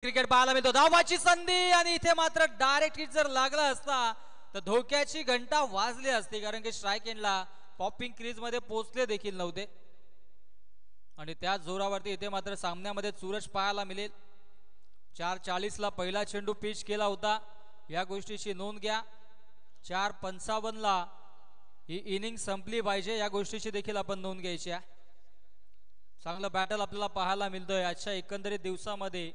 Cricket पाहायला मिळतो. धावाची संधी आणि इथे मात्र डायरेक्ट हिट जर लागला असता तर धोक्याची घंटा वाजली असती, कारण की स्ट्राइक एंडला पॉपिंग क्रीज मध्ये पोहोचले देखील नव्हते आणि त्या जोरावरती इथे मात्र सामन्यामध्ये चुरस पाहायला मिळेल. 4:40 ला पहिला चेंडू पिच केला होता, या गोष्टीची नोंद घ्या. 4:55 ला ही इनिंग संपली पाहिजे, या गोष्टीची देखील आपण नोंद घ्यायची आहे. चांगलं बॅटल आपल्याला पाहायला मिळतोय आजच्या एकंदरीत दिवसामध्ये.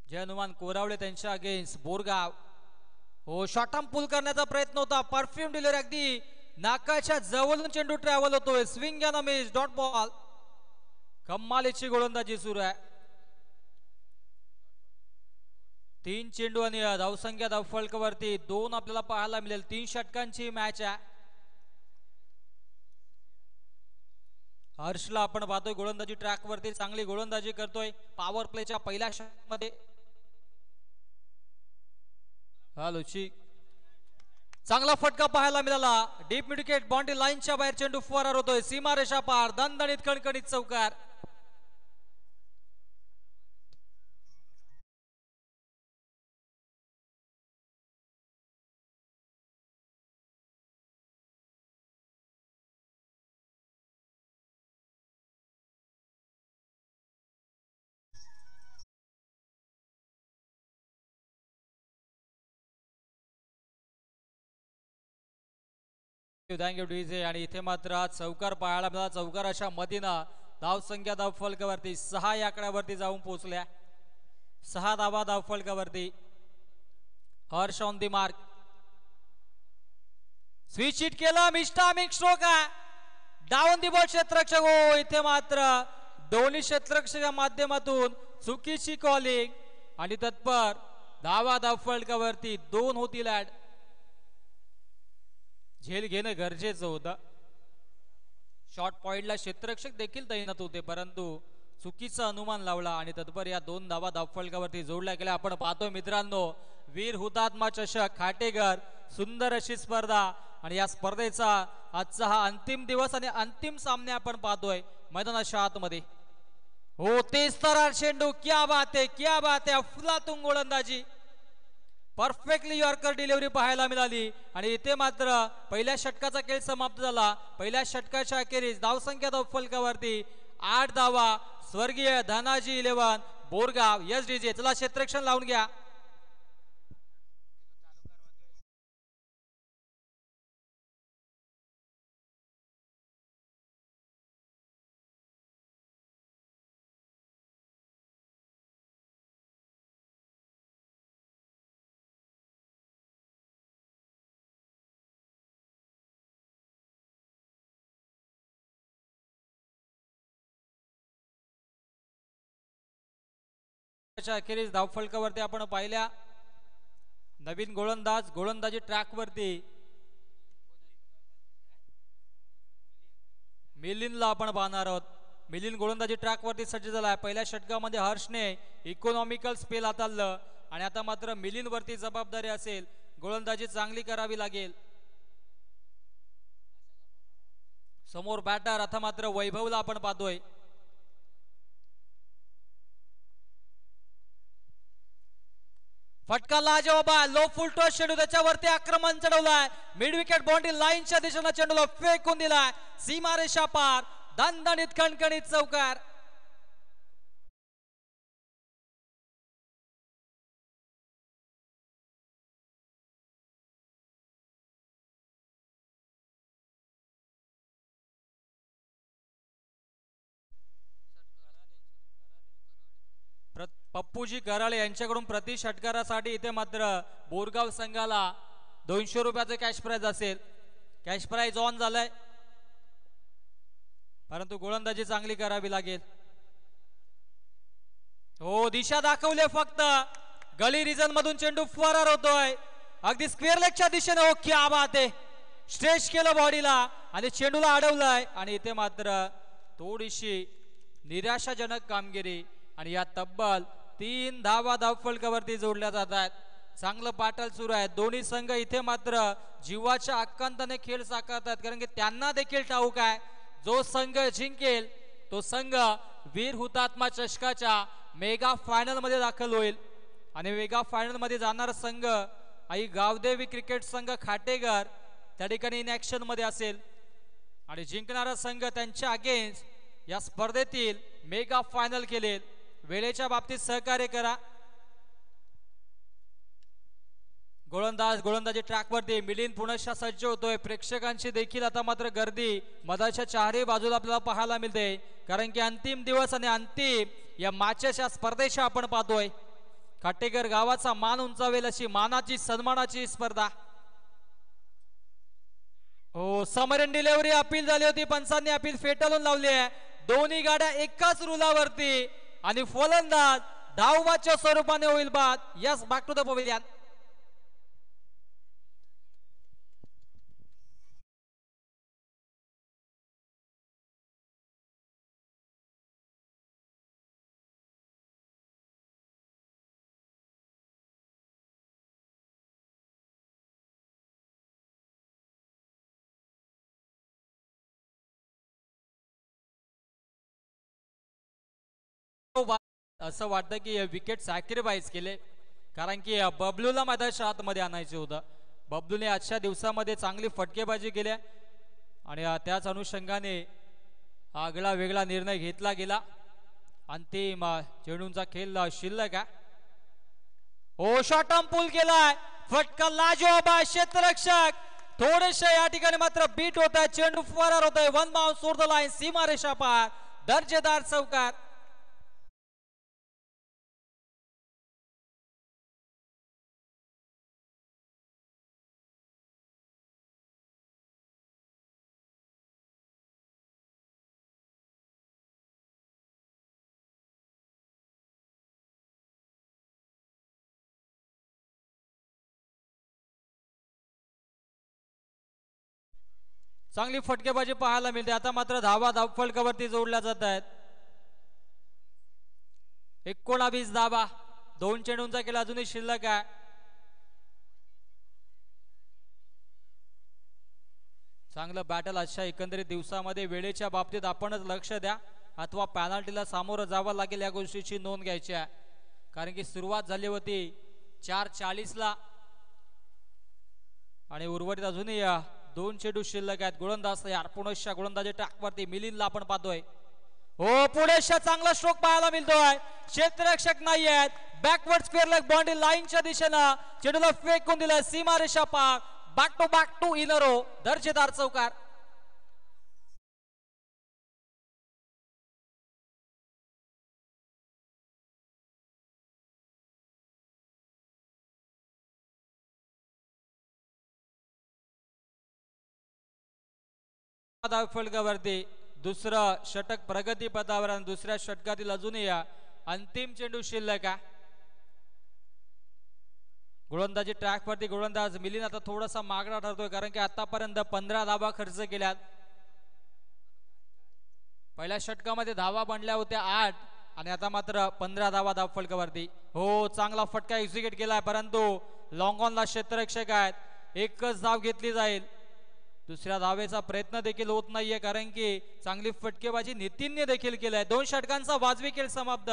जय हनुमान कोरावळे त्यांच्या अगेन्स्ट बोरगाव. हो, शॉर्ट आर्म पुल करण्याचा प्रयत्न होता, परफ्यूम डिलिव्हरी अगदी नाकाच्या जवळून चेंडू ट्रॅव्हल होतोय. Swing and miss, dot ball. कमालीची गोलंदाजी सुरू आहे. 3 चेंडू आणि धावसंख्या धावफलकावरती 2 आपल्याला पाहायला मिळेल. 3 षटकांची मॅच आहे. हर्षला आपण पाहतोय गोलंदाजी ट्रॅक वरती चांगली गोलंदाजी करतोय. पॉवर प्लेच्या पहिल्या षटकामध्ये हॅलोची चांगला फटका पाहायला मिळाला. डीप मिड विकेट, बाउंड्री लाईनच्या बाहेर चेंडू फरार होतोय. सीमारेषा पार, दणदणीत कणकणीत चौकार. Thank you DJ. आणि इथे मात्र चौकार पाहायला मिळाला. चौकाराच्या मदीनं धावसंख्या धावफलकावरती 6 या आकड्यावरती जाऊन पोहोचल्या. 6 धावा धावफलकावरती. Harsh on the mark. Switch hit केला, मिस्टामिक स्ट्रोक आहे. डाऊन दी बॉल क्षेत्ररक्षक. हो, इथे मात्र दोन्ही क्षेत्ररक्षकाच्या माध्यमातून चुकीची कॉलिंग आणि तत्पर धावा धावफलकावरती 2 होतील ऍड. झेल घेणं गरजेचं होतं. शॉर्ट पॉइंटला क्षेत्ररक्षक देखील तैनात होते, परंतु चुकीचा अनुमान लावला आणि तत्पर या 2 धावा धावफलकावरती जोडल्या गेल्या. आपण पाहतोय मित्रांनो, वीर हुतात्मा चषक खाटेघर, सुंदर अशी स्पर्धा आणि या स्पर्धेचा आजचा हा अंतिम दिवस आणि अंतिम सामने आपण पाहतोय मैदानाच्या आतमध्ये. हो, तेच तर चेंडू, क्या बात आहे, क्या बात आहे. अफलातून गोलंदाजी, परफेक्टली यॉर्कर डिलिव्हरी पाहायला मिळाली आणि इथे मात्र पहिल्या षटकाचा खेळ समाप्त झाला. पहिल्या षटकाच्या अखेरीस धावसंख्या धावफलकावरती 8 धावा. स्वर्गीय धनाजी 11 बोरगाव. यस डीजे, चला क्षेत्ररक्षण लावून घ्या. अखेरीस धावफलकावरती आपण पाहिल्या नवीन गोलंदाज गोलंदाजी ट्रॅक वरती मिलिंदला आपण पाहणार आहोत. मिलिंद गोलंदाजी ट्रॅक वरती सज्ज झालाय. पहिल्या षटकामध्ये हर्षने इकॉनॉमिकल स्पेल हाताळलं आणि आता मात्र मिलिंद वरती जबाबदारी असेल. गोलंदाजी चांगली करावी लागेल. समोर बॅटर आता मात्र वैभवला आपण पाहतोय. फटका लाजवाबा, लो फुल टॉस चेंडू, त्याच्यावरती आक्रमण चढवलाय. मिड विकेट, बाउंड्री लाईनच्या दिशेने चेंडूला फेकून दिलाय. सीमारेषा पार, दणदणीत कणकणीत चौकार. पप्पूजी कराळे यांच्याकडून प्रति षटकारासाठी इथे मात्र बोरगाव संघाला 200 रुपयाचं कॅश प्राइज असेल. कॅश प्राइज ऑन झालाय, परंतु गोलंदाजी चांगली करावी लागेल. हो, दिशा दाखवले फक्त. गली रिजन मधून चेंडू फरार होतोय अगदी स्क्वेअर लेगच्या दिशेने. हो, क्या बात आहे. स्ट्रेच केलं बॉडीला आणि चेंडूला अडवलाय आणि इथे मात्र थोडीशी निराशाजनक कामगिरी आणि या तब्बल 3 धावा धावफलकावरती जोडल्या जातात. चांगलं पाटल सुरू आहे. दोन्ही संघ इथे मात्र जीवाच्या आकांताने खेळ साकारतात, कारण की त्यांना देखील ठाऊक आहे जो संघ जिंकेल तो संघ वीर हुतात्मा चषकाच्या मेगा फायनल मध्ये दाखल होईल आणि मेगा फायनल मध्ये जाणारा संघ आई गावदेवी क्रिकेट संघ खाटेकर त्या ठिकाणी इन ऍक्शन मध्ये असेल आणि जिंकणारा संघ त्यांच्या अगेन्स्ट या स्पर्धेतील मेगा फायनल केले. वेळेच्या बाबतीत सहकार्य करा. गोलंदाजी ट्रॅकवरती मिलिंद पुनश्च सज्ज होतोय. प्रेक्षकांची देखील आता मात्र गर्दी मैदानाच्या चारही बाजूला आपल्याला पाहायला मिळते कारण की अंतिम दिवस आणि अंतिम या मॅचच्या स्पर्धेच्या आपण पाहतोय. खाटेकर गावाचा मान उंचावेल अशी मानाची सन्मानाची स्पर्धा. हो समरन डिलिव्हरी अपील झाली होती. पंचांनी अपील फेटाळून लावली आहे. दोन्ही गाड्या एकाच रुलावरती आणि फलंदाज धावबाच्या स्वरूपाने होईल बाद. Yes back to the pavilion. असं वाटतं की विकेट सॅक्रिफाईस केले कारण की बबलूला मैदानाच्या आतमध्ये आणायचं होतं. बबलूने आजच्या दिवसामध्ये चांगली फटकेबाजी केल्या आणि त्याच अनुषंगाने आगळा वेगळा निर्णय घेतला गेला. अंतिम चेंडूंचा खेळ शिल्लक आहे. हो शॉर्टम पूल केलाय. फटका लाजवाब आहे. क्षेत्ररक्षक थोडेसे या ठिकाणी मात्र बीट होत आहे. चेंडू फरार होत आहे. One bounce over the line. सीमारेषा पार. दर्जेदार चौकार. चांगली फटकेबाजी पाहायला मिळते. आता मात्र धावा धावफलकावरती जोडल्या जात आहेत. 19 धावा. 2 चेंडूंचा खेळ अजूनही शिल्लक आहे. चांगलं बॅटल आजच्या एकंदरीत दिवसामध्ये. वेळेच्या बाबतीत आपणच लक्ष द्या अथवा पॅनल्टीला सामोरं जावं लागेल या गोष्टीची नोंद घ्यायची आहे कारण की सुरुवात झाली होती 4:40 ला आणि उर्वरित अजूनही 2 चेंडू शिल्लक आहेत. गोलंदाज यार पुनश्च गोलंदाजी ट्रॅकवरती मिलिंदला आपण पाहतोय. हो पुनश्च चांगला स्ट्रोक पाहायला मिळतोय. क्षेत्ररक्षक नाही आहेत. बॅकवर्ड स्क्वेअर लेग बाउंड्री लाईनच्या दिशेनं चेंडूला फेकून दिलाय. सीमारेषा पार. बॅक टू इनरो. दर्जेदार चौकार. फलकावरती दुसरं षटक प्रगती पथावर आणि दुसऱ्या षटकातील अजूनही अंतिम चेंडू शिल्लक आहे. गोलंदाजी ट्रॅकवरती गोलंदाज मिलिंद आता थोडासा मागणा ठरतोय कारण की आतापर्यंत 15 धावा खर्च केल्यात. पहिल्या षटकामध्ये धावा बनल्या होत्या 8 आणि आता मात्र 15 धावा धावफलकावरती. हो चांगला फटका एक्झिक्यूट केलाय परंतु लॉंग ऑनला क्षेत्ररक्षक आहेत. एकच धाव घेतली जाईल. दुसऱ्या धावेचा प्रयत्न देखील होत नाहीये कारण की चांगली फटकेबाजी नितीनने देखील केलाय. 2 षटकांचा वाजवी खेळ समाप्त.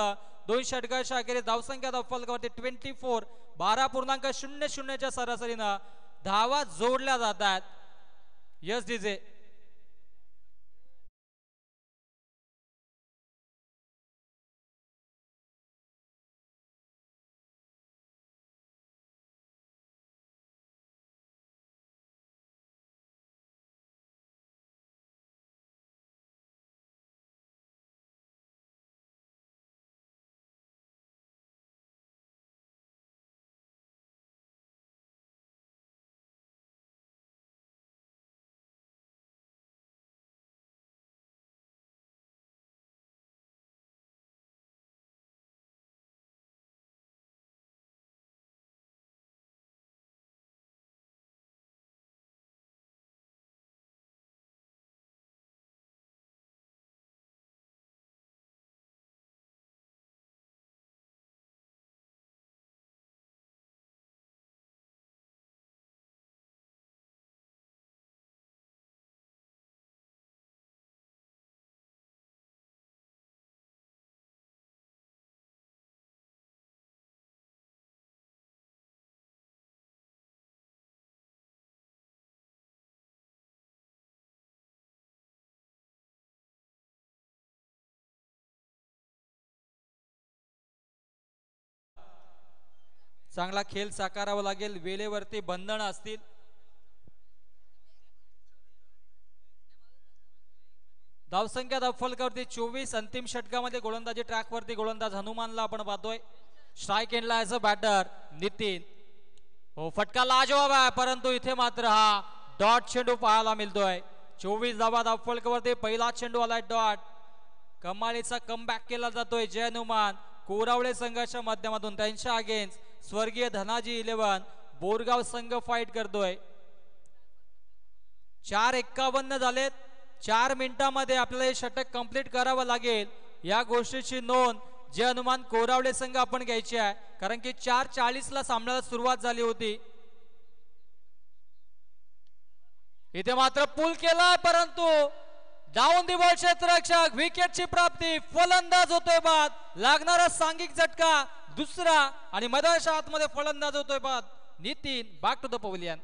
2 षटकाच्या अखेरीस धावसंख्या धावफलकावरती 24. 12.00 सरासरीनं धावा जोडल्या जातात. Yes DJ. चांगला खेळ साकारावा लागेल, वेळेवरती बंधनं असतील. धावसंख्या धावफलकावरती 24. अंतिम षटकामध्ये गोलंदाजी ट्रॅकवरती गोलंदाज हनुमानला आपण पाहतोय. स्ट्राइक एंडला ॲज अ बॅटर नितीन. हो, फटका लाजवाब आहे, परंतु इथे मात्र हा डॉट चेंडू पाहायला मिळतोय. 24 धावा धावफलकावरती पहिला चेंडू आलाय डॉट. कमालीचा कमबॅक केला जातोय जय हनुमान कोरावळे संघाच्या माध्यमातून. त्यांच्या अगेन्स्ट स्वर्गीय धनाजी 11 बोरगाव संघ फाईट करतोय. 4:51 झालेत. 4 मिनिटांमध्ये आपल्याला हे षटक कंप्लीट करावं लागेल. या गोष्टीची नोंद जय हनुमान कोरावळे संघ आपण घ्यायची आहे, कारण की 4:40 सामन्याला सुरुवात झाली होती. इथे मात्र पूल केला, परंतु डाऊन दी बॉल क्षेत्ररक्षक विकेटची प्राप्ती. फलंदाज होतोय बाद. लागणारा सांघिक झटका दुसरा आणि मैदानाच्या आतमध्ये फलंदाज होतोय बाद. Nitin back to the pavilion.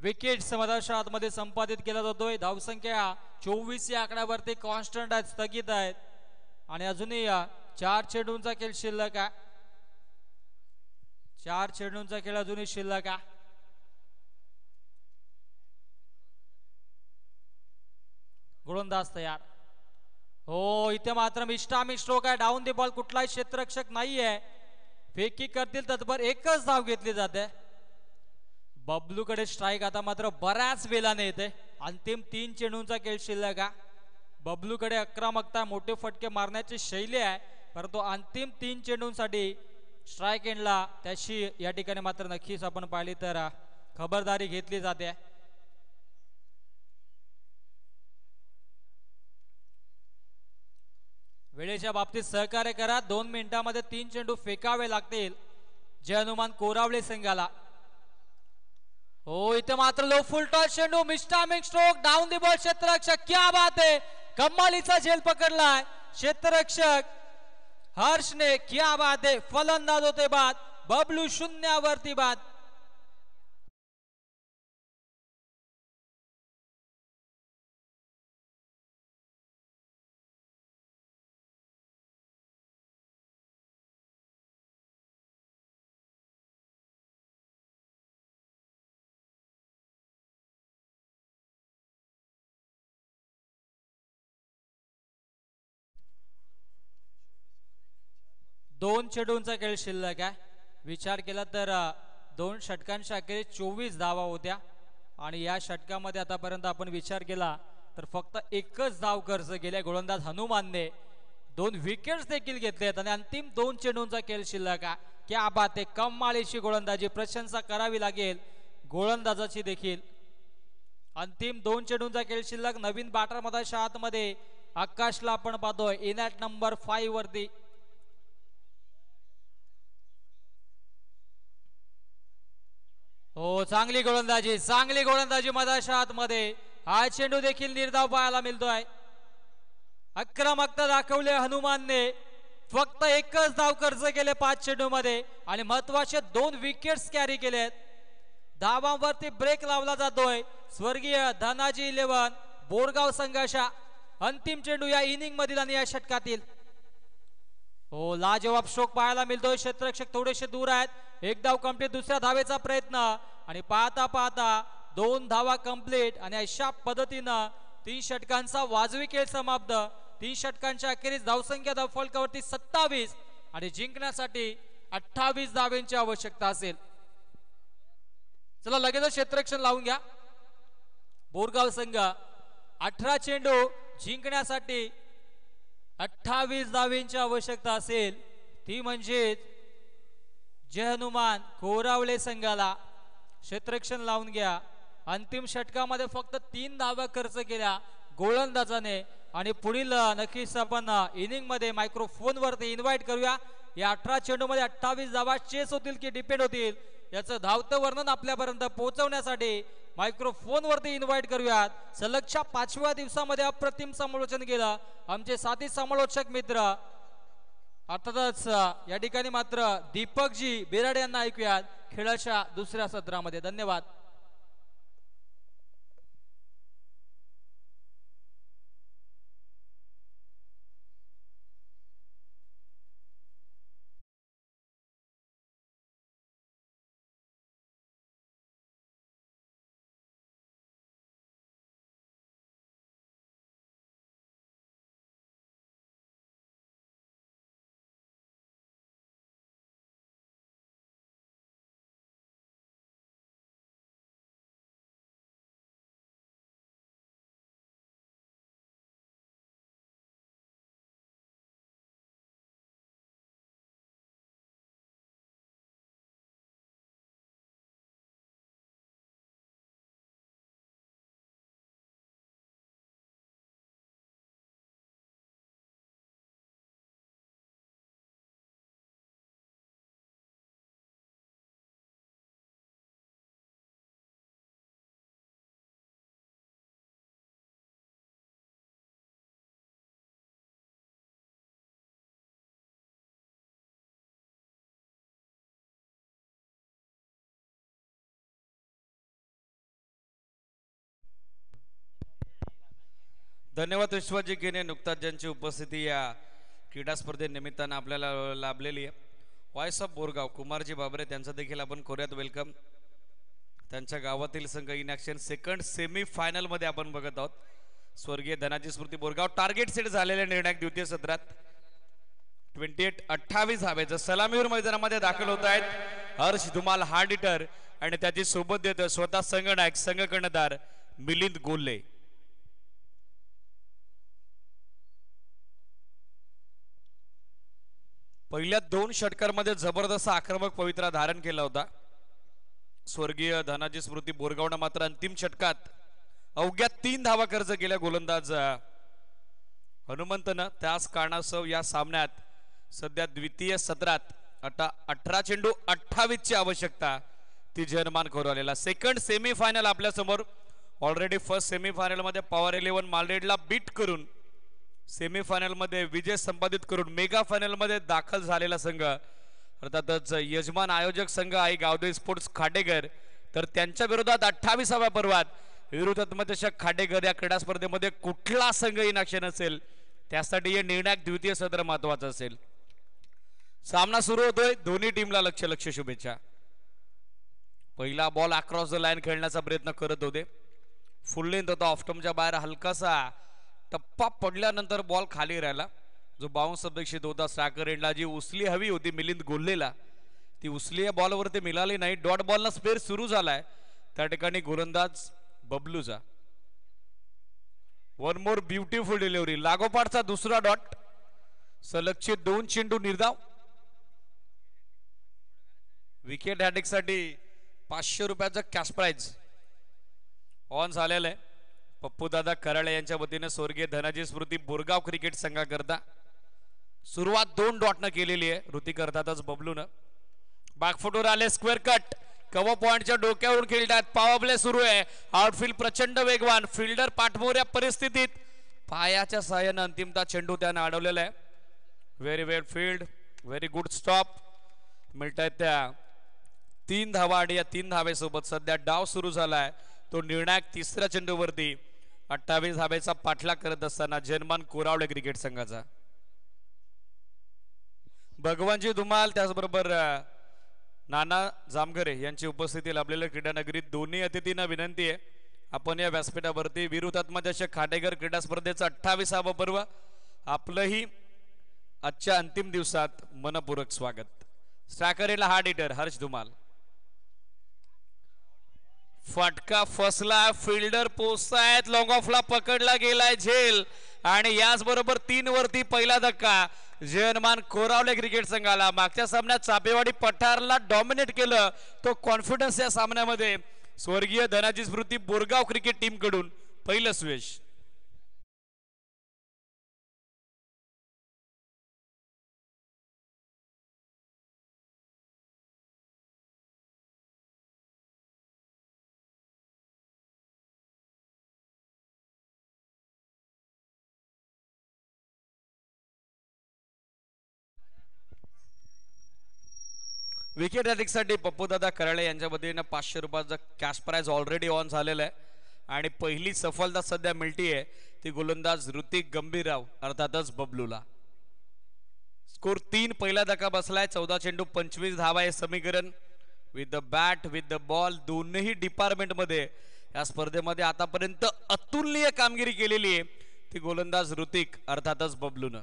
Wicket मैदानाच्या आतमध्ये संपादित केला जातोय. धावसंख्या 24 या आकड्यावरती कॉन्स्टंट आहेत, स्थगित आहेत आणि अजूनही 4 चेंडूंचा खेळ शिल्लक आहे. 4 चेंडूंचा खेळ अजूनही शिल्लक आहे. गोलंदाज तयार. हो, इथे मात्र मिस्टामिक स्ट्रोक आहे. डाऊन दी बॉल, कुठलाही क्षेत्ररक्षक नाहीये. फेकी करतील तत्पर एकच धाव घेतली जाते. बबलूकडे स्ट्राइक आता मात्र बऱ्याच वेळाने येते. अंतिम 3 चेंडूंचा खेळ शिल्लक आहे. बबलूकडे आक्रमकता, मोठे फटके मारण्याची शैली आहे, परंतु अंतिम 3 चेंडूंसाठी स्ट्राइक एंडला त्याची या ठिकाणी मात्र नक्कीच आपण पाहिली तर खबरदारी घेतली जाते. वेळेच्या बाबतीत सहकार्य करा. 2 मिनिटांमध्ये 3 चेंडू फेकावे लागतील जय हनुमान कोरावळे संघाला. हो, इथे मात्र लो फुल टॉस चेंडू, मिस्टामिक स्ट्रोक, डाऊन दी बॉल क्षेत्ररक्षक. क्या बात आहे, कमालीचा झेल पकडलाय क्षेत्ररक्षक हर्षने. क्या बात आहे, फलंदाज होते बाद. बबलू 0वरती बाद. दोन चेंडूंचा खेळ शिल्लक आहे. विचार केला तर 2 षटकांच्या अखेरीस 24 धावा होत्या आणि या षटकामध्ये आतापर्यंत आपण विचार केला तर फक्त एकच धाव खर्च केल्या गोलंदाज हनुमानने. 2 विकेट्स देखील घेतलेत आणि अंतिम 2 चेंडूंचा खेळ शिल्लक आहे. क्या बात आहे, कमालीची गोलंदाजी, प्रशंसा करावी लागेल गोलंदाजाची देखील. अंतिम 2 चेंडूंचा खेळ शिल्लक. नवीन बॅटर मधाच्या आतमध्ये आकाशला आपण पाहतोय इन ॲट नंबर 5 वरती. हो, चांगली गोलंदाजी मधाच्या आतमध्ये. हा चेंडू देखील निर्धाव पाहायला मिळतोय. आक्रमकता दाखवले हनुमानने. फक्त एकच धाव खर्च केले 5 चेंडू मध्ये आणि महत्वाचे 2 विकेट्स कॅरी केलेत. धावांवरती ब्रेक लावला जातोय स्वर्गीय धनाजी 11 बोरगाव संघाच्या. अंतिम चेंडू या इनिंग मधील आणि या षटकातील. हो, लाजवाब स्ट्रोक पाहायला मिळतोय. क्षेत्ररक्षक थोडेसे दूर आहेत. 1 धाव कंप्लीट. दुसऱ्या धावेचा प्रयत्न आणि पाहता पाहता 2 धावा कंप्लीट आणि अशा पद्धतीनं 3 षटकांचा वाजवी खेळ समाप्त. 3 षटकांच्या अखेरीस धावसंख्या धावफलकावरती 27 आणि जिंकण्यासाठी 28 धावांची आवश्यकता असेल. चला लगेच क्षेत्ररक्षण लावून घ्या. बोरगाव संघ 18 चेंडू जिंकण्यासाठी 28 धावांची आवश्यकता असेल. ती म्हणजे जय हनुमान कोरावळे संघाला. क्षेत्ररक्षण लावून घ्या. अंतिम षटकामध्ये फक्त 3 धावा खर्च केल्या गोलंदाजाने आणि पुढील नक्कीच आपण इनिंग मध्ये मायक्रोफोन वरती इन्व्हाइट करूया. या 18 चेंडू मध्ये 28 धावा चेस होतील की डिपेंड होतील याचं धावतं वर्णन आपल्यापर्यंत पोहोचवण्यासाठी मायक्रोफोन वरती इन्व्हाइट करूयात। सलगच्या 5व्या दिवसामध्ये अप्रतिम समालोचन केलं आमचे साथी समालोचक मित्र। अर्थातच या ठिकाणी मात्र दीपकजी बेराडे यांना ऐकूयात खेळाच्या दुसऱ्या सत्रामध्ये। धन्यवाद। धन्यवाद विश्वजी केने नुकताच ज्यांची उपस्थिती या क्रीडा स्पर्धेनिमित्तानं आपल्याला लाभलेली आहे। वॉइस ऑफ बोरगाव कुमारजी बाबरे त्यांचं देखील आपण करूयात वेलकम। त्यांच्या गावातील संघ in action second semi final मध्ये आपण बघत आहोत। स्वर्गीय धनाजी स्मृती बोरगाव टार्गेट सेट झालेल्या निर्णायक द्वितीय सत्रात 28-28 धावेचं सलामीवर मैदानामध्ये दाखल होत आहेत हर्ष धुमाल हार्ड हिटर आणि त्याची सोबत देतो स्वतः संघनायक संघ कर्णधार मिलिंद गोल्ले। पहिल्या 2 षटकांमध्ये जबरदस्त आक्रमक पवित्रा धारण केला होता स्वर्गीय धनाजी स्मृती बोरगावनं मात्र अंतिम षटकात अवघ्या 3 धावा खर्च केल्या गोलंदाज हनुमंतनं। त्याच कारणास्तव या सामन्यात सध्या द्वितीय सत्रात 18 चेंडू 28 ची आवश्यकता ती जनमान करू आलेला। सेकंड सेमी फायनल आपल्या समोर ऑलरेडी फर्स्ट सेमी फायनल मध्ये पॉवर 11 मालरेडला बीट करून सेमी फायनल मध्ये विजय संपादित करून मेगा फायनल मध्ये दाखल झालेला संघ अर्थातच यजमान आयोजक संघ आहे गावदेवी स्पोर्ट्स खाडेघर। तर त्यांच्या विरोधात 28व्या पर्वात विरुद्धात्मक खाडेघर या क्रीडा स्पर्धेमध्ये कुठला संघ इन ॲक्शन असेल त्यासाठी हे निर्णायक द्वितीय सत्र महत्वाचं असेल। सामना सुरू होतोय दोन्ही टीमला लक्ष शुभेच्छा। पहिला बॉल अक्रॉस द लाईन खेळण्याचा प्रयत्न करत होते फुल लेंथ होता ऑफटमच्या बाहेर हलकासा टप्पा पडल्यानंतर बॉल खाली राहिला जो बाउन्स अपेक्षित होता। स्ट्रायकर एंडला जी उसली हवी होती मिलिंद गोल्लेला ती उसली या बॉलवरती मिळाली नाही। डॉट बॉलला स्पेअर सुरू झालाय त्या ठिकाणी गोलंदाज बबलूचा वन मोर ब्युटिफुल डिलिव्हरी लागोपाठचा दुसरा डॉट सलगचे 2 चेंडू निर्धाव। विकेट हॅट्रिक साठी 500 रुपयाचा कॅश प्राइज ऑन झालेला आहे पप्पू दादा कराळे यांच्या वतीने स्वर्गीय धनाजी स्मृती बोरगाव क्रिकेट संघाकरता सुरुवात 2 डॉटनं केलेली आहे ऋतिक अर्थातच बबलूनं। बॅकफुटवर आले स्क्वेअर कट कव्हर पॉइंटच्या डोक्यावरून खेळतात पॉवर प्ले सुरू आहे आउटफील्ड प्रचंड वेगवान फिल्डर पाठमोऱ्या परिस्थितीत पायाच्या सहाय्याने अंतिमता चेंडू त्यानं अडवलेला आहे। व्हेरी वेल फील्ड व्हेरी गुड स्टॉप मिळत आहेत त्या 3 धावा आणि या 3 धावेसोबत सध्या डाव सुरू झालाय तो निर्णायक तिसऱ्या चेंडूवरती 28 धावेचा पाठलाग करत असताना जनमान कोरावळे क्रिकेट संघाचा भगवानजी धुमाल त्याचबरोबर नाना जामगरे यांची उपस्थिती लाभलेल्या क्रीडा नगरीत दोन्ही अतिथींना विनंती आहे आपण या व्यासपीठावरती विरुद्धात्मक खाडेघर क्रीडा स्पर्धेचं 28वं पर्व आपलंही आजच्या अंतिम दिवसात मनपूर्वक स्वागत। स्ट्रायकरला हार्ड हिटर हर्ष धुमाल फटका फसला फिल्डर पोचतायत लॉंग ऑफला पकडला गेलाय झेल आणि याचबरोबर 3 वरती पहिला धक्का जनमान कोरावले क्रिकेट संघाला। मागच्या सामन्यात चापेवाडी पठारला डॉमिनेट केलं तो कॉन्फिडन्स या सामन्यामध्ये स्वर्गीय धनाजी स्मृती बोरगाव क्रिकेट टीम कडून पहिलं सुयश। विकेट साठी पप्पूदादा कराळे यांच्या वतीने 500 रुपयाचं कॅश प्राइज ऑलरेडी ऑन झालेलं आहे आणि पहिली सफलता सध्या मिळतीये ती गोलंदाज ऋतिक गंभीरराव अर्थातच बबलूला. स्कोर 3 पहिला धक्का बसलाय. 14 चेंडू 25 धावा हे समीकरण. With the bat with the ball दोन्ही डिपार्टमेंट मध्ये या स्पर्धेमध्ये आतापर्यंत अतुलनीय कामगिरी केलेली आहे ती गोलंदाज ऋतिक अर्थातच बबलूनं.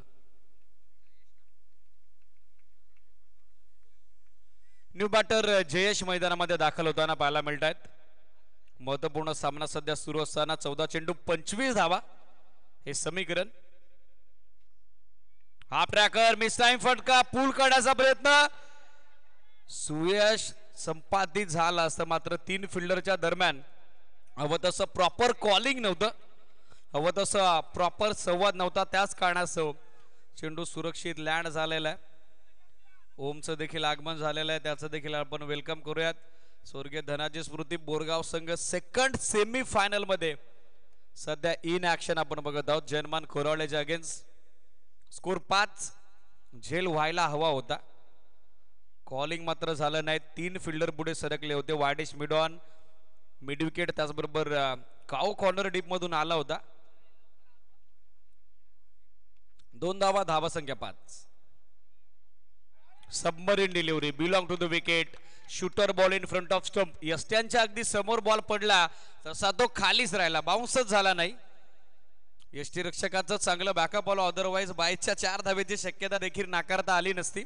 न्यू बॅटर जयेश मैदानामध्ये दाखल होताना पाहायला मिळत आहेत. महत्वपूर्ण सामना सध्या सुरू असताना 14 चेंडू 25 धावा हे समीकरण. हा ट्रॅकर मिस टाइम फटका पूल काढायचा प्रयत्न सुयश संपादित झाला असतं मात्र 3 फिल्डरच्या दरम्यान हवं तसं प्रॉपर कॉलिंग नव्हतं, हवं तसं प्रॉपर संवाद नव्हता. त्याच कारणास्तव चेंडू सुरक्षित लँड झालेला आहे. ओमचं देखील आगमन झालेलं आहे, त्याचं देखील आपण वेलकम करूयात. स्वर्गीय धनाजी स्मृती बोरगाव संघ सेकंड सेमी फायनल मध्ये सध्या इन ऍक्शन आपण बघत आहोत जनमान खोरावळेच्या अगेन्स्ट. स्कोर 5 झेल व्हायला हवा होता, कॉलिंग मात्र झालं नाही. 3 फिल्डर पुढे सरकले होते. वायडिश मिडॉन मिड विकेट त्याचबरोबर काऊ कॉर्नर डीप मधून आला होता. 2 धावा, धावा संख्या 5. Submarine delivery belong to the wicket. Shooter ball in front of stump. यष्ट्यांच्या अगदी समोर बॉल पडला तसा तो खालीच राहिला, बाउन्सच झाला नाही. यष्टीरक्षकाचं चांगलं बॅकअप आलं, अदरवाईज बाईच्या 4 धावेची शक्यता देखील नाकारता आली नसती.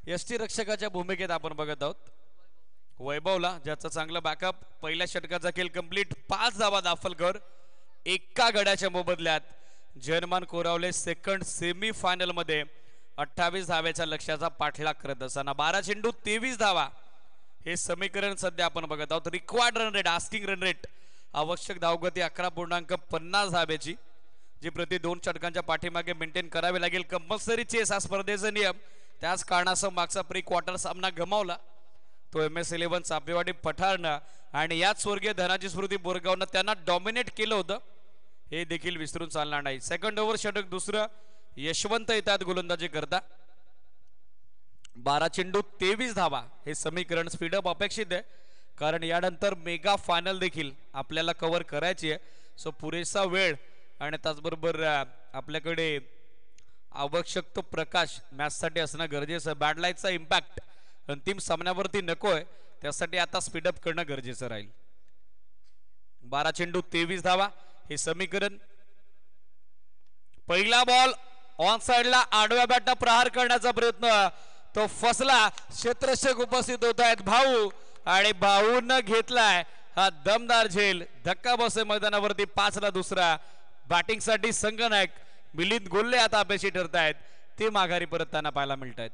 यष्टीरक्षकाच्या भूमिकेत आपण बघत आहोत वैभवला, ज्याचं चांगलं बॅकअप. पहिल्या षटकाचा खेळ कंप्लीट. 5 धावा दाफलकर एका गड्याच्या मोबदल्यात. जनमान कोरावले सेकंड सेमी फायनल मध्ये 28 धावेच्या लक्ष्याचा पाठलाग करत असताना 12 चेंडू 23 धावा हे समीकरण सध्या आपण बघत आहोत. Required run rate, asking run rate, आवश्यक धावगती 11.50 धावेची, जी प्रति 2 षटकांच्या पाठीमागे मेंटेन करावी लागेल. कंपल्सरी चेस हा स्पर्धेचा नियम. त्याच कारणासह मागचा प्री क्वार्टर सामना गमावला तो MS11 चापेवाडी पठारनं आणि याच स्वर्गीय धनाजी स्मृती बोरगावनं त्यांना डॉमिनेट केलं होतं, हे देखील विसरून चालणार नाही. सेकंड ओव्हर षटक दुसरं यशवंत येतात गोलंदाजी करता. 12 चेंडू 23 धावा हे समीकरण. स्पीडअप अपेक्षित आहे कारण यानंतर मेगा फायनल देखील आपल्याला कव्हर करायची आहे. सो पुरेसा वेळ आणि त्याचबरोबर आपल्याकडे आवश्यक तो प्रकाश मॅचसाठी असणं गरजेचं. बॅड लाईटचा इम्पॅक्ट अंतिम सामन्यावरती नकोय, त्यासाठी आता स्पीडअप करणं गरजेचं राहील. 12 चेंडू 23 धावा हे समीकरण. पहिला बॉल ऑन साइडला आडव्या बॅटनं प्रहार करण्याचा प्रयत्न, तो फसला. क्षेत्ररक्षक उपस्थित होत आहेत भाऊ आणि भाऊनं घेतलाय हा दमदार झेल. धक्का बसे मैदानावरती. 5ला दुसरा. बॅटिंग साठी संघनायक मिलिंद गोल्ले आता अपेक्षी ठरत आहेत, ते माघारी परतताना पाहायला मिळत आहेत.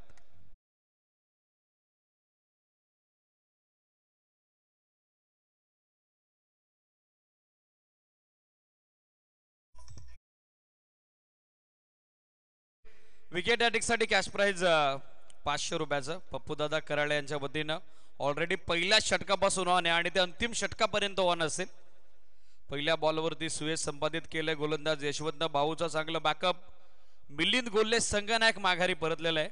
विकेट साठी कॅश प्राइज 500 रुपयाचं पप्पूदादा कराळे यांच्या वतीनं. ऑलरेडी पहिल्या षटकापासून ऑन आहे आणि ते अंतिम षटकापर्यंत ऑन असेल. पहिल्या बॉलवरती सुयश संपादित केलंय गोलंदाज यशवंत. भाऊचा चांगलं बॅकअप. मिलिंद गोल्ले संघनायक माघारी परतलेला आहे.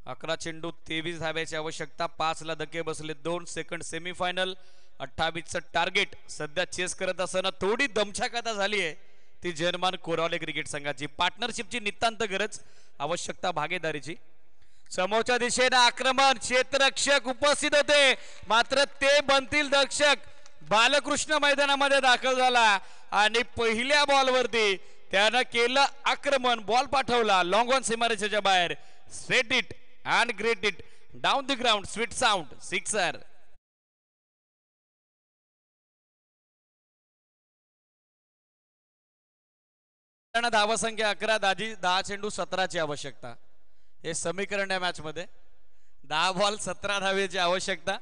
11 चेंडू 23 धाव्याची आवश्यकता. 5ला धक्के बसले. 2 सेकंड सेमीफायनल. 28चं टार्गेट सध्या चेस करत असताना थोडी दमछाक आता झाली आहे ती जनमान कोरावले क्रिकेट संघाची. पार्टनरशिपची नितांत गरज, आवश्यकता भागीदारीची. समोरच्या दिशेने आक्रमण. क्षेत्ररक्षक उपस्थित होते मात्र ते बनतील दर्शक. बालकृष्ण मैदानामध्ये दाखल झाला आणि पहिल्या बॉलवरती त्यानं केलं आक्रमण. बॉल पाठवला लॉंग ऑन सीमारेषेच्या बाहेर. Straight it and great it down the ground. Sweet sound sixer. धावा संख्या 11. 10 चेंडू 17ची आवश्यकता हे समीकरण आहे मॅच मध्ये. 10 बॉल 17 धावेची आवश्यकता.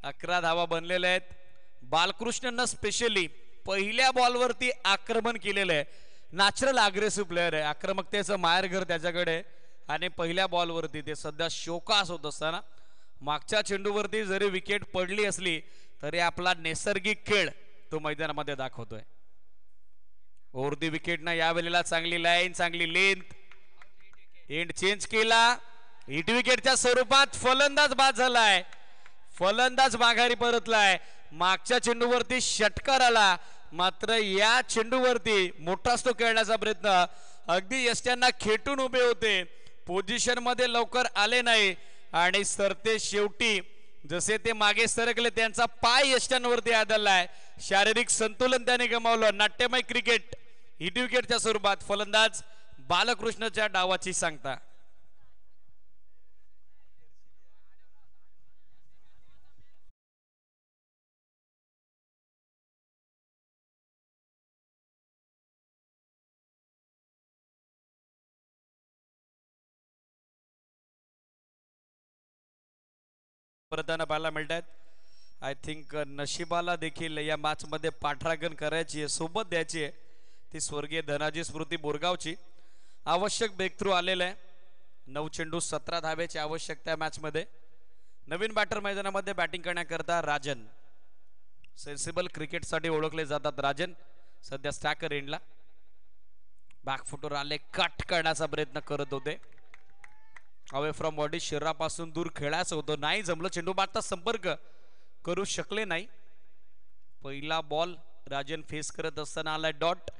11 धावा बनलेल्या आहेत. बालकृष्णनं स्पेशली पहिल्या बॉलवरती आक्रमण केलेलं आहे. नॅचरल अग्रेसिव्ह प्लेअर आहे, आक्रमकतेचं माहेरघर त्याच्याकडे आणि पहिल्या बॉलवरती ते सध्या शोकास होत असताना मागच्या चेंडूवरती जरी विकेट पडली असली तरी आपला नैसर्गिक खेळ तो मैदानामध्ये दाखवतोय. ओव्हर दी विकेट ना यावेळेला चांगली लाईन, चांगली लेंथ. एंड चेंज केला. हिट विकेटच्या स्वरूपात फलंदाज बाद झालाय, फलंदाज माघारी परतलाय. मागच्या चेंडूवरती षटकार आला, मात्र या चेंडूवरती मोठा स्ट्रोक खेळण्याचा प्रयत्न, अगदी यष्ट्यांना खेटून उभे होते, पोझिशन मध्ये लवकर आले नाही आणि सरते शेवटी जसे ते मागे सरकले त्यांचा पाय यष्ट्यांवरती आदळलाय. शारीरिक संतुलन त्याने गमावलं. नाट्यमय क्रिकेट हिट विकेटच्या स्वरूपात फलंदाज बालकृष्णच्या डावाची सांगता. परताना पाहायला मिळत आहेत. आय थिंक नशिबाला देखील या मॅच मध्ये पाठराखण करायची आहे, सोबत द्यायची आहे. ती स्वर्गीय धनाजी स्मृती बोरगावची. आवश्यक ब्रेक थ्रू आलेला आहे. 9 चेंडू 17 धाब्याची आवश्यकता मॅच मध्ये. नवीन बॅटर मैदानामध्ये बॅटिंग करण्याकरता राजन. सेन्सिबल क्रिकेटसाठी ओळखले जातात राजन. सध्या स्टॅकर एंडला बॅकफुटवर आले, कट करण्याचा प्रयत्न करत होते. अवे फ्रॉम बॉडी, शरीरापासून दूर खेळायचं होतं, नाही जमलं. चेंडू बाटचा संपर्क करू शकले नाही. पहिला बॉल राजन फेस करत असताना आलाय डॉट.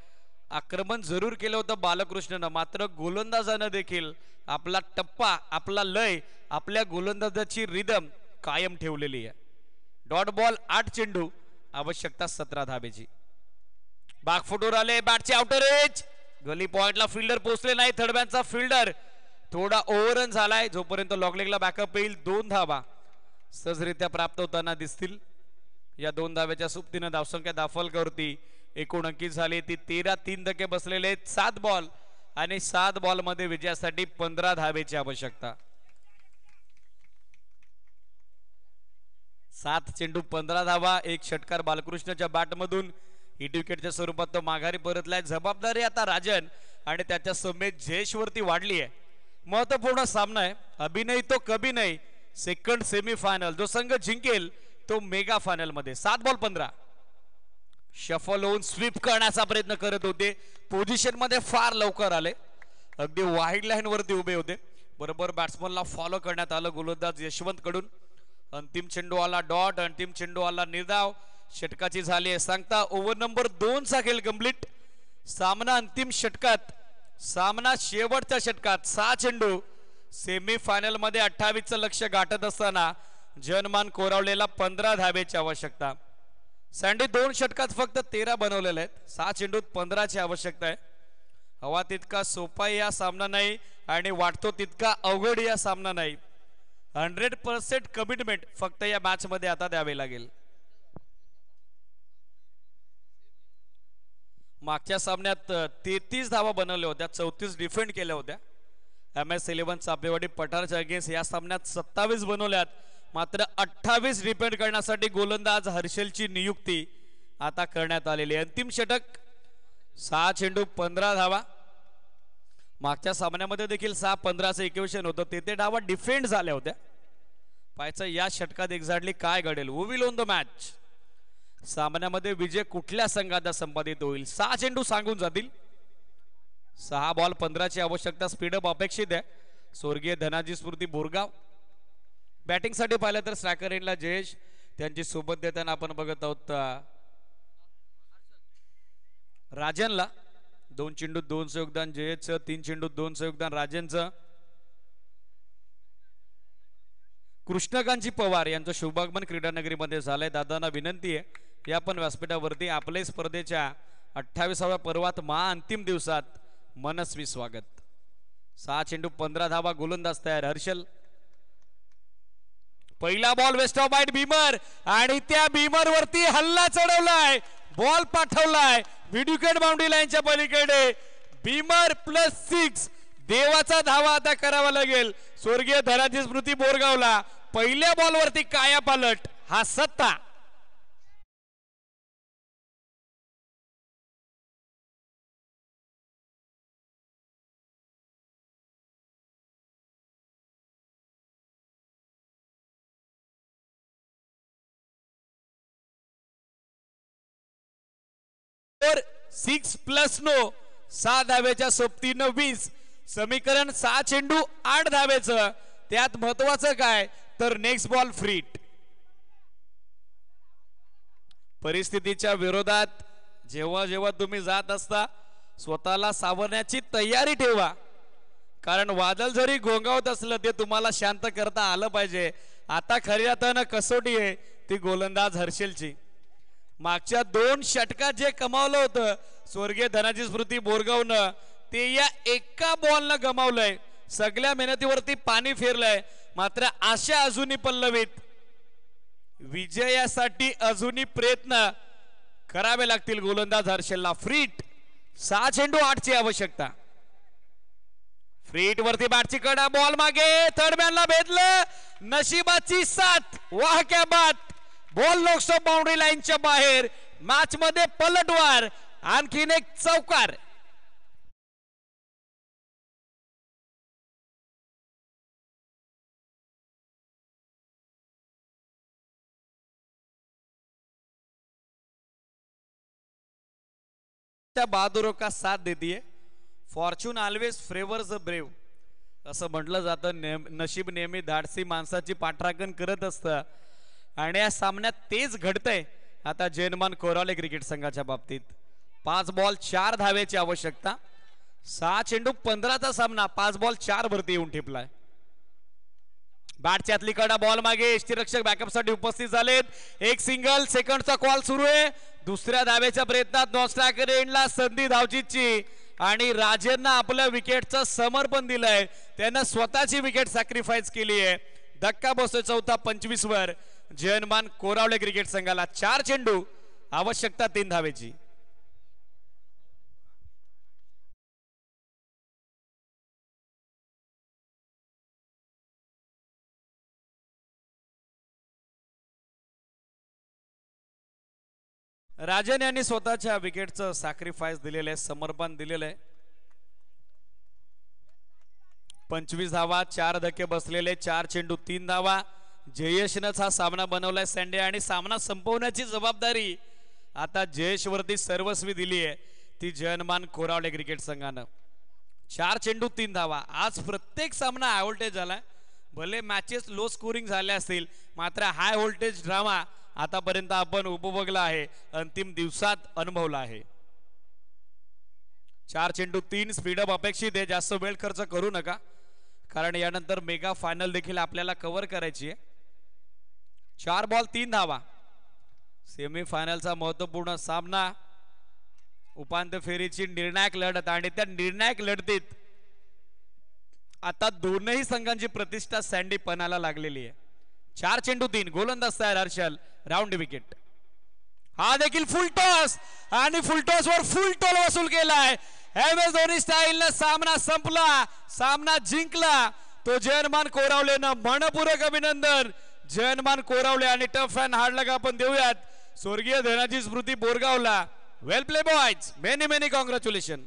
आक्रमण जरूर केलं होतं बालकृष्णनं, मात्र गोलंदाजानं देखील आपला टप्पा, आपला लय, आपल्या गोलंदाजाची रिदम कायम ठेवलेली आहे. डॉट बॉल 8 चेंडू, आवश्यकता 17 धाब्याची. बॅकफुटवर आले, बॅटचे आउटर एज, गली पॉइंटला फिल्डर पोहोचले नाही. थर्डमॅनचा फिल्डर थोडा ओव्हररन झालाय. जोपर्यंत लॉकलेगला बॅकअप येईल 2 धावा सहजरित्या प्राप्त होताना दिसतील. या 2 धाव्याच्या सुप्तीनं धावसंख्या दाफलकरती एकूण अंकित झाली ती 13. 3 बसलेले 7 बॉल आणि 7 बॉल मध्ये विजयासाठी 15 धावेची आवश्यकता. 7 चेंडू 15 धावा, 1 षटकार बालकृष्णच्या बॅटमधून. हिट विकेटच्या स्वरूपात तो माघारी परतलाय. जबाबदारी आता राजन आणि त्याच्या समेत जयेशवरती वाढली आहे. महत्वपूर्ण सामना आहे, अभी नहीं तो कभी नहीं. सेकंड सेमीफायनल, जो संघ जिंकेल तो मेगा फायनल मध्ये. 7 बॉल 15. शफल होऊन स्वीप करण्याचा प्रयत्न करत होते, पोझिशन मध्ये फार लवकर आले, अगदी वाईड लाईन वरती उभे होते. बरोबर बॅट्समनला फॉलो करण्यात आलं गोलंदाज यशवंत कडून. अंतिम चेंडू आला डॉट, अंतिम चेंडू आला निर्धाव. षटकाची झाली आहे सांगता. ओव्हर नंबर 2 चा खेळ कंप्लीट. सामना अंतिम षटकात, सामना शेवटच्या षटकात. 6 चेंडू सेमीफायनल मध्ये 28चं लक्ष गाठत असताना जनमान कोरावलेला 15 धावेची आवश्यकता. सँडी 2 षटकात फक्त 13 बनवलेले आहेत. 6 चेंडूत 15ची आवश्यकता आहे. हवा तितका सोपा या सामना नाही आणि वाटतो तितका अवघड या सामना नाही. 100% कमिटमेंट फक्त या मॅच मध्ये आता द्यावे लागेल. मागच्या सामन्यात 33 धावा बनवल्या होत्या, 34 डिफेंड केल्या होत्या. MS11 चापेवाडी पठारच्या अगेन्स्ट या सामन्यात 27 बनवल्यात, मात्र 28 डिफेंड करण्यासाठी गोलंदाज हर्षलची नियुक्ती आता करण्यात आलेली. अंतिम षटक 6 चेंडू 15 धावा. मागच्या सामन्यामध्ये देखील 6-15चं इक्वेशन होतं, तेथे धावा डिफेंड झाल्या होत्या. पाहायचं या षटकात एक्झॅक्टली काय घडेल. Who will own the match. सामन्यामध्ये विजय कुठल्या संघाचा संपादित होईल. 6 चेंडू सांगून जातील. 6 बॉल 15ची आवश्यकता. स्पीडअप अपेक्षित आहे. स्वर्गीय धनाजी स्मृती बोरगाव. बॅटिंग साठी पाहिलं तर स्ट्रायकर एंडला जयेश, त्यांची सोबत देताना आपण बघत आहोत राजनला. 2 चेंडू 2चं योगदान जयेशचं, 3 चेंडू 2चं योगदान राजनचं. कृष्णकांची पवार यांचं शुभागमन क्रीडानगरीमध्ये झालंय. दादांना विनंती आहे या पण व्यासपीठावरती आपले स्पर्धेच्या 28व्या पर्वात अंतिम दिवसात मनस्वी स्वागत. 6 चेंडू 15 धावा. गोलंदाज तयार हर्षल. पहिला ball waste of bite Bhimar आणि त्या भीमर वरती हल्ला चढवलाय, बॉल पाठवलाय विकेट बाउंड्री लाईनच्या पलीकडे. भीमर +6. देवाचा धावा आता करावा लागेल स्वर्गीय धनाजी स्मृती बोरगावला. पहिल्या बॉलवरती काया पालट हा सत्ता. और 6+9 6 धावेच्या सोबतीनं 20. समीकरण 6 चेंडू 8 धावेचं. त्यात महत्वाचं काय तर नेक्स्ट बॉल फ्रीट. परिस्थितीच्या विरोधात जेव्हा जेव्हा तुम्ही जात असता स्वतःला सावरण्याची तयारी ठेवा, कारण वादळ जरी घोंगावत असलं ते तुम्हाला शांत करता आलं पाहिजे. आता खरी अर्थानं कसोटी आहे ती गोलंदाज हर्षलची. मागच्या 2 षटकात जे कमावलं होतं स्वर्गीय धनाजी स्मृती बोरगावनं ते या एका बॉलनं गमावलंय. सगळ्या मेहनतीवरती पाणी फिरलंय, मात्र आशा अजूनही पल्लवीत. विजयासाठी अजूनही प्रयत्न करावे लागतील गोलंदाज हर्षलला. फ्रीट 6 चेंडू 8 ची आवश्यकता. फ्रीट वरती बॅटची कडा, बॉल मागे, थर्ड मॅनला भेटलं, नशिबाची साथ. वाह क्या बात. बॉल लोकसभा बाउंड्री लाईनच्या बाहेर. मॅच मध्ये पलटवार, आणखीन एक चौकार. बहादुरों का साथ देती है. Fortune always favours the brave असं म्हटलं जातं. नशीब नेहमी धाडसी माणसाची पाठराखण करत असतं आणि या सामन्यात तेच घडतंय आता जयनमान कोरावले क्रिकेट संघाच्या बाबतीत. 5 बॉल 4 धावेची आवश्यकता. 6 चेंडू 15चा सामना. 5 बॉल 4 वरती येऊन ठेपलाय. बॅटच्या आतली कडा, बॉल मागे, यष्टीरक्षक बॅकअप साठी उपस्थित झालेत. एक सिंगल, सेकंडचा कॉल सुरू आहे. दुसऱ्या धावेच्या प्रयत्नात नॉस्ट्रायकर एंडला संधी धावचीतची आणि राजेंना आपल्या विकेटचं समर्पण दिलंय. त्यानं स्वतःची विकेट सॅक्रिफाईस केली आहे. धक्का बसतोय चौथा 25 वर जयनमान कोरावले क्रिकेट संघाला. 4 चेंडू आवश्यकता 3 धावेची. राजन यांनी स्वतःच्या विकेटचं सॅक्रिफाईस दिलेलं आहे, समर्पण दिलेलं आहे. 25 धावा, 4 धक्के बसलेले, 4 चेंडू 3 धावा. जयेशनंच हा सामना बनवलाय संडे आणि सामना संपवण्याची जबाबदारी आता जयेशवरती सर्वस्वी दिली आहे ती जयनमान कोरावले क्रिकेट संघानं. 4 चेंडू 3 धावा. आज प्रत्येक सामना हाय व्होल्टेज झालाय. भले मॅचेस लो स्कोरिंग झाले असतील, मात्र हाय व्होल्टेज ड्रामा आतापर्यंत आपण उपभोगला आहे, अंतिम दिवसात अनुभवला आहे. 4 चेंडू 3 स्पीडअप अपेक्षित आहे. जास्त वेळ खर्च करू नका, कारण यानंतर मेगा फायनल देखील आपल्याला कव्हर करायची आहे. 4 बॉल 3 धावा. सेमी फायनलचा महत्वपूर्ण सामना, उपांत्य फेरीची निर्णायक लढत आणि त्या निर्णायक लढतीत आता दोनही संघांची प्रतिष्ठा सँडी पणाला लागलेली आहे. 4 चेंडू 3, गोलंदाज तयार हर्षल, राऊंड विकेट. हा देखील फुल टॉस आणि फुल टॉस वर फुल टोल वसूल केलाय. एमएस धोनी स्टाईल सामना संपला, सामना जिंकला तो जयनमान कोरावलेनं. मनपूर्वक अभिनंदन जयनमान कोरावले आणि टफ अँड हार्ड लग आपण देऊयात स्वर्गीय धनाजी स्मृती बोरगावला. Well play boys, many many congratulation.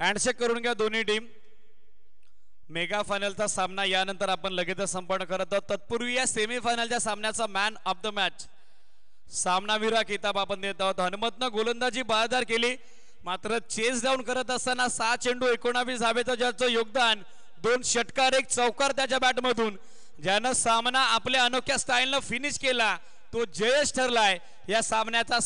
Handshake करून घ्या दोन्ही टीम. मेगा फायनलचा सामना यानंतर आपण लगेचच संपन्न करत आहोत. तत्पूर्वी या सेमी फायनलच्या सामन्याचा मॅन ऑफ द मॅच सामनावीरा किताब आपण देत आहोत. हनुमतनं गोलंदाजी बहादर केली, मात्र चेस डाऊन करत असताना 6 चेंडू 19 धावेचं ज्याचं योगदान, 2 षटकार 1 चौकार त्याच्या बॅटमधून, ज्यानं सामना आपल्या अनोख्या स्टाईलनं फिनिश केला तो जयेश ठरलाय या सामन्याचा